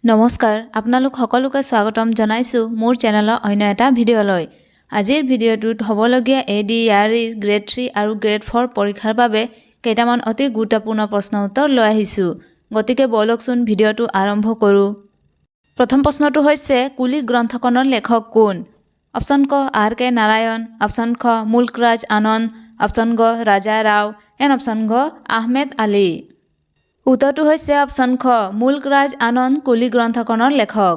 নমস্কাৰ আপোনালোক সকলোকে স্বাগতম জনাইছো মোৰ চেনেলৰ অন্য এটা ভিডিঅ'লৈ। আজিৰ ভিডিঅ'টোত হ'বলগীয়া ADRE গ্ৰেড 3 আৰু গ্ৰেড 4 পৰীক্ষাৰ বাবে কেইটামান অতি গুৰুত্বপূৰ্ণ প্ৰশ্ন উত্তৰ লৈ আহিছো। গতিকে বলকচোন ভিডিঅ'টো আৰম্ভ কৰোঁ। প্ৰথম প্ৰশ্নটো হৈছে কুলি গ্ৰন্থখনৰ লেখক কোন? অপশ্যন ক R.K. নাৰায়ণ, অপশ্যন খ মুলকৰাজ আনন্দ, অপশ্যন গ ৰাজা ৰাও এণ্ড অপশ্যন ঘ আহমেদ আলী। উত্তৰটো হৈছে অপশ্যন খ মুলকৰাজ আনন্দ কুলি গ্ৰন্থখনৰ লেখক।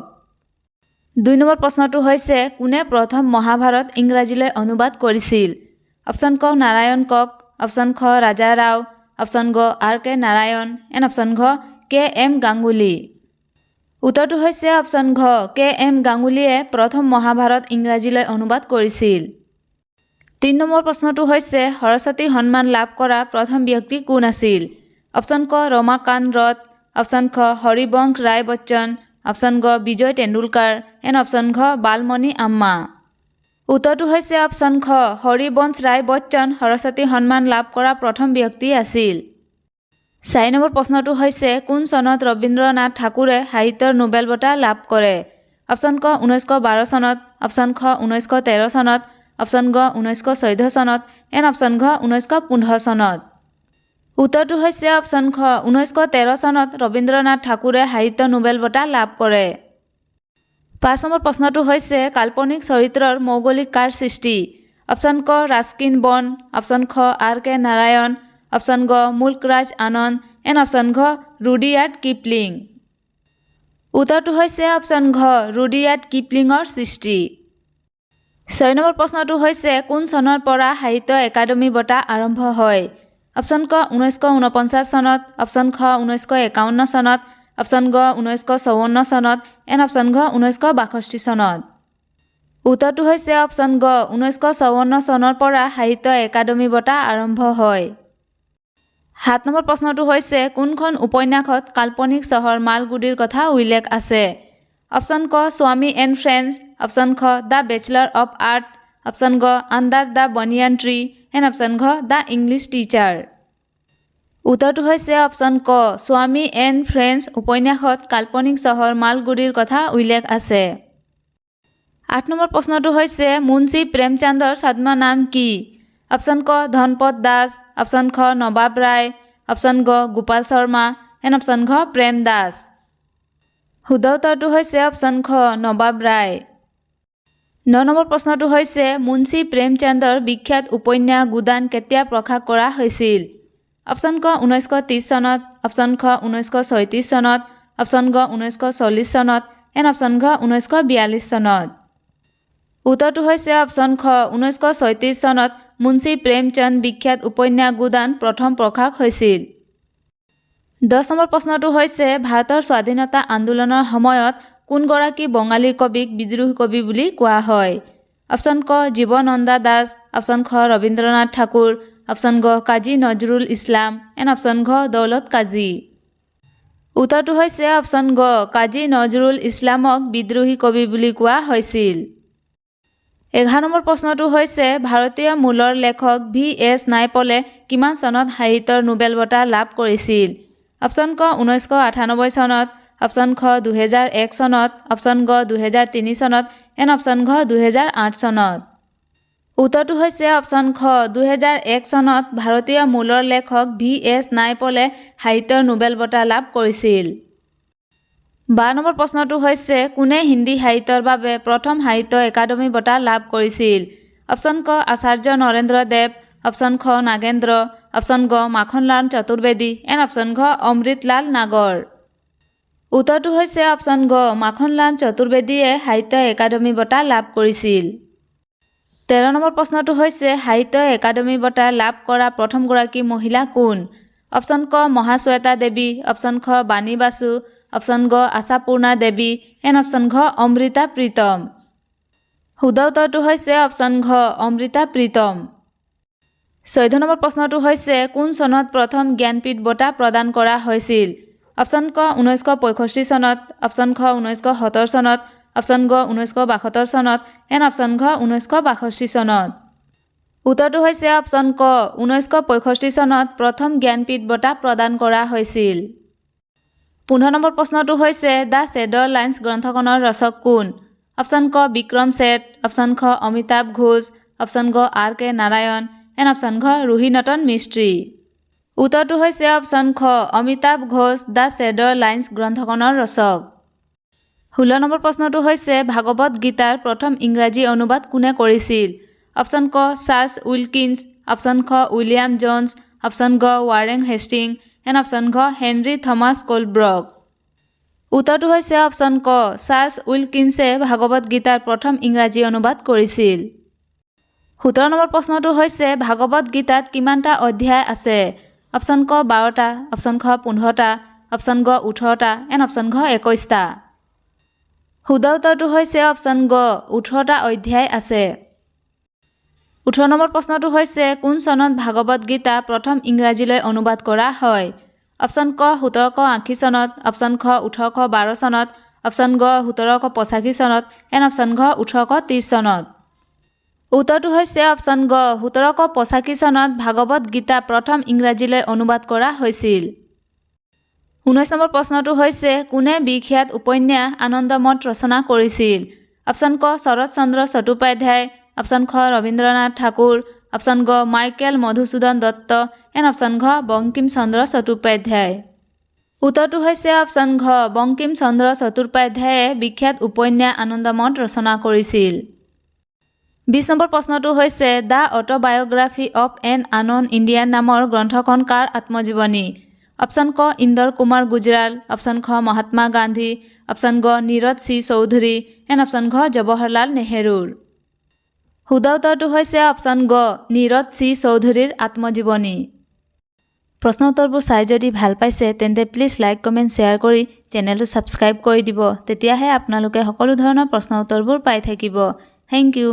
2 নম্বৰ প্ৰশ্নটো হৈছে কোনে প্ৰথম মহাভাৰত ইংৰাজীলৈ অনুবাদ কৰিছিল? অপশ্যন ক নাৰায়ণ কক, অপশ্যন খ ৰাজা ৰাও, অপশ্যন গ R.K. নাৰায়ণ এণ্ড অপশ্যন ঘ K.M. গাংগুলী। উত্তৰটো হৈছে অপশ্যন ঘ K.M. গাংগুলীয়ে প্ৰথম মহাভাৰত ইংৰাজীলৈ অনুবাদ কৰিছিল। 3 নম্বৰ প্ৰশ্নটো হৈছে সৰস্বতী সন্মান লাভ কৰা প্ৰথম ব্যক্তি কোন আছিল? অপশ্যন ক ৰমাকান্ত ৰথ, অপশ্যন খ হৰিবংশ ৰায় বচ্চন, অপশ্যন গ বিজয় তেণ্ডুলকাৰ এণ্ড অপশ্যন ঘ বালমণি আম্মা। উত্তৰটো হৈছে অপশ্যন খ হৰিবংশ ৰায় বচ্চন সৰস্বতী সন্মান লাভ কৰা প্ৰথম ব্যক্তি আছিল। 4 নম্বৰ প্ৰশ্নটো হৈছে কোন চনত ৰবীন্দ্ৰনাথ ঠাকুৰে সাহিত্যৰ নোবেল বঁটা লাভ কৰে? অপশ্যন ক 1912 চনত, অপশ্যন খ 1913 চনত, অপশ্যন গ 1914 চনত এণ্ড অপশ্যন ঘ 1915 চনত। উত্তৰটো হৈছে অপশ্যন খ 1913 চনত ৰবীন্দ্ৰনাথ ঠাকুৰে সাহিত্য নোবেল বঁটা লাভ কৰে। 5 নম্বৰ প্ৰশ্নটো হৈছে কাল্পনিক চৰিত্ৰৰ মৌগোলিক কাৰ সৃষ্টি? অপশ্যন ক ৰাস্কিন বণ্ড, অপশ্যন খ R.K. নাৰায়ণ, অপশ্যন গ মুলকৰাজ আনন্দ এণ্ড অপশ্যন ঘ ৰুডিয়াৰ্ড কিপলিং। উত্তৰটো হৈছে অপশ্যন ঘ ৰুডিয়াৰ্ড কিপলিঙৰ সৃষ্টি। 6 নম্বৰ প্ৰশ্নটো হৈছে কোন চনৰ পৰা সাহিত্য একাডেমী বঁটা আৰম্ভ হয়? অপশ্যন ক 1949 চনত, অপশ্যন খ 1951 চনত, অপশ্যন গ 1954 চনত এণ্ড অপশ্যন ঘ 1962 চনত। উত্তৰটো হৈছে অপশ্যন গ 1954 চনৰ পৰা সাহিত্য একাডেমী বঁটা আৰম্ভ হয়। 7 নম্বৰ প্ৰশ্নটো হৈছে কোনখন উপন্যাসত কাল্পনিক চহৰ মালগুডিৰ কথা উল্লেখ আছে? অপশ্যন ক স্বামী এণ্ড ফ্ৰেণ্ডছ, অপশ্যন খ the bachelor of art, option গ under the banyan tree and option ঘ দ্য ইংলিছ টিচাৰ। উত্তৰটো হৈছে অপশ্যন ক স্বামী এণ্ড ফ্ৰেণ্ডছ উপন্যাসত কাল্পনিক চহৰ মালগুডিৰ কথা উল্লেখ আছে। 8 নম্বৰ প্ৰশ্নটো হৈছে মুন্সী প্ৰেমচন্দৰ ছদ্ম নাম কি? অপশ্যন ক ধনপত দাস, অপশ্যন খ নবাব ৰায়, অপশ্যন গ গোপাল শৰ্মা এণ্ড অপশ্যন ঘ প্ৰেম দাস। শুদ্ধ উত্তৰটো হৈছে অপশ্যন খ নবাব ৰায়। 9 নম্বৰ প্ৰশ্নটো হৈছে মুন্সী প্ৰেমচন্দৰ বিখ্যাত উপন্যাস গোদান কেতিয়া প্ৰকাশ কৰা হৈছিল? অপশ্যন ক 1930 চনত, অপশ্যন খ 1936 চনত, অপশ্যন গ 1940 চনত এণ্ড অপশ্যন ঘ 1942 চনত। উত্তৰটো হৈছে অপশ্যন খ 1936 চনত মুন্সী প্ৰেমচন্দ বিখ্যাত উপন্যাস গোদান প্ৰথম প্ৰকাশ হৈছিল। 10 নম্বৰ প্ৰশ্নটো হৈছে ভাৰতৰ স্বাধীনতা আন্দোলনৰ সময়ত কোনগৰাকী বঙালী কবিক বিদ্ৰোহী কবি বুলি কোৱা হয়? অপশ্যন ক জীৱনানন্দ দাস, অপশ্যন খ ৰবীন্দ্ৰনাথ ঠাকুৰ, অপশ্যন গ কাজী নজৰুল ইছলাম এণ্ড অপশ্যন ঘ দৌলত কাজী। উত্তৰটো হৈছে অপশ্যন গ কাজী নজৰুল ইছলামক বিদ্ৰোহী কবি বুলি কোৱা হৈছিল। 11 নম্বৰ প্ৰশ্নটো হৈছে ভাৰতীয় মূলৰ লেখক V.S. নাইপলে কিমান চনত সাহিত্যৰ নোবেল বঁটা লাভ কৰিছিল? অপশ্যন ক 1998 চনত, অপশ্যন খ 2001 চনত, অপশ্যন গ 2003 চনত এণ্ড অপশ্যন ঘ 2008 চনত। উত্তৰটো হৈছে অপশ্যন খ 2001 চনত ভাৰতীয় মূলৰ লেখক V.S. নাইপলে সাহিত্যৰ নোবেল বঁটা লাভ কৰিছিল। 12 নম্বৰ প্ৰশ্নটো হৈছে কোনে হিন্দী সাহিত্যৰ বাবে প্ৰথম সাহিত্য একাডেমী বঁটা লাভ কৰিছিল? অপশ্যন ক আচাৰ্য নৰেন্দ্ৰ দেৱ, অপশ্যন খ নাগেন্দ্ৰ, অপশ্যন গ মাখনলাল চতুৰ্বেদী এণ্ড অপশ্যন ঘ অমৃতলাল নাগৰ। উত্তৰটো হৈছে অপশ্যন গ মাখনলাল চতুৰ্বেদীয়ে সাহিত্য একাডেমী বঁটা লাভ কৰিছিল। 13 নম্বৰ প্ৰশ্নটো হৈছে সাহিত্য একাডেমী বঁটা লাভ কৰা প্ৰথমগৰাকী মহিলা কোন? অপশ্যন ক মহাশ্বেতা দেৱী, অপশ্যন খ বাণী বাসু, অপশ্যন গ আশাপূৰ্ণা দেৱী এণ্ড অপশ্যন ঘ অমৃতা প্ৰীতম। শুদ্ধ উত্তৰটো হৈছে অপশ্যন ঘ অমৃতা প্ৰীতম। 14 নম্বৰ প্ৰশ্নটো হৈছে কোন চনত প্ৰথম জ্ঞানপীঠ বঁটা প্ৰদান কৰা হৈছিল? অপশ্যন ক 1965 চনত, অপশ্যন খ 1970 চনত, অপশ্যন গ 1972 চনত এণ্ড অপশ্যন ঘ 1962 চনত। উত্তৰটো হৈছে অপশ্যন ক 1965 চনত প্ৰথম জ্ঞানপীঠ বঁটা প্ৰদান কৰা হৈছিল। 15 নম্বৰ প্ৰশ্নটো হৈছে দ্য শ্বেডৰ লাইন্স গ্ৰন্থখনৰ ৰচক কোন অপশ্যন ক বিক্ৰম শেঠ অপশ্যন খ অমিতাভ ঘোষ অপশ্যন গ R K Narayan and option ঘ ৰোহিণতন মিস্ত্ৰী উত্তৰটো হৈছে অপশ্যন খ অমিতাভ ঘোষ দ্য শ্বেডৰ লাইন্স গ্ৰন্থখনৰ ৰচক 16 নম্বৰ প্ৰশ্নটো হৈছে ভাগৱত গীতাৰ প্ৰথম ইংৰাজী অনুবাদ কোনে কৰিছিল অপশ্যন ক চাৰ্লছ উইলকিন্স অপশ্যন খ উইলিয়াম জোন্স অপশ্যন গ ৱাৰেন হেষ্টিং এণ্ড অপশ্যন ঘ হেনৰি থমাছ কোলব্ৰক উত্তৰটো হৈছে অপশ্যন ক চাৰ্লছ উইলকিন্সে ভাগৱত গীতাৰ প্ৰথম ইংৰাজী অনুবাদ কৰিছিল 17 নম্বৰ প্ৰশ্নটো হৈছে ভাগৱত গীতাত কিমানটা অধ্যায় আছে অপশ্যন ক 12টা অপশ্যন খ 15টা অপশ্যন গ 18টা এণ্ড অপশ্যন ঘ 21টা শুদ্ধ উত্তৰটো হৈছে অপশ্যন গ 18টা অধ্যায় আছে 18 নম্বৰ প্ৰশ্নটো হৈছে কোন চনত ভাগৱত গীতা প্ৰথম ইংৰাজীলৈ অনুবাদ কৰা হয় অপশ্যন ক 1780 চনত অপশ্যন খ 1812 চনত অপশ্যন গ 1785 চনত এণ্ড অপশ্যন ঘ 1830 চনত উত্তৰটো হৈছে অপশ্যন গ 1785 চনত ভাগৱত গীতা প্ৰথম ইংৰাজীলৈ অনুবাদ কৰা হৈছিল 19 নম্বৰ প্ৰশ্নটো হৈছে কোনে বিখ্যাত উপন্যাস আনন্দমঠ ৰচনা কৰিছিল অপশ্যন ক শৰৎ চন্দ্ৰ চট্টোপাধ্যায় অপশ্যন খ ৰবীন্দ্ৰনাথ ঠাকুৰ অপশ্যন গ Michael Madhusudan Dutta and option ঘ বংকিম চন্দ্ৰ চট্টোপাধ্যায় উত্তৰটো হৈছে অপশ্যন ঘ বংকিম চন্দ্ৰ চট্টোপাধ্যায়ে বিখ্যাত উপন্যাস আনন্দমঠ ৰচনা কৰিছিল 20 নম্বৰ প্ৰশ্নটো হৈছে দ্য অটোবায়োগ্ৰাফি অফ এন আনন ইণ্ডিয়ান নামৰ গ্ৰন্থখন কাৰ আত্মজীৱনী অপশ্যন ক ইন্দৰ কুমাৰ গুজৰাল অপশ্যন খ মহাত্মা গান্ধী অপশ্যন গ Neeraj C Chaudhary and option ঘ জৱাহৰলাল নেহৰুৰ শুদ্ধ উত্তৰটো হৈছে অপশ্যন গ নীৰজ চি চৌধুৰীৰ আত্মজীৱনী প্ৰশ্ন উত্তৰবোৰ চাই যদি ভাল পাইছে তেন্তে প্লিজ লাইক কমেণ্ট শ্বেয়াৰ কৰি চেনেলটো ছাবস্ক্ৰাইব কৰি দিব তেতিয়াহে আপোনালোকে সকলো ধৰণৰ প্ৰশ্ন উত্তৰবোৰ পাই থাকিব থেংক ইউ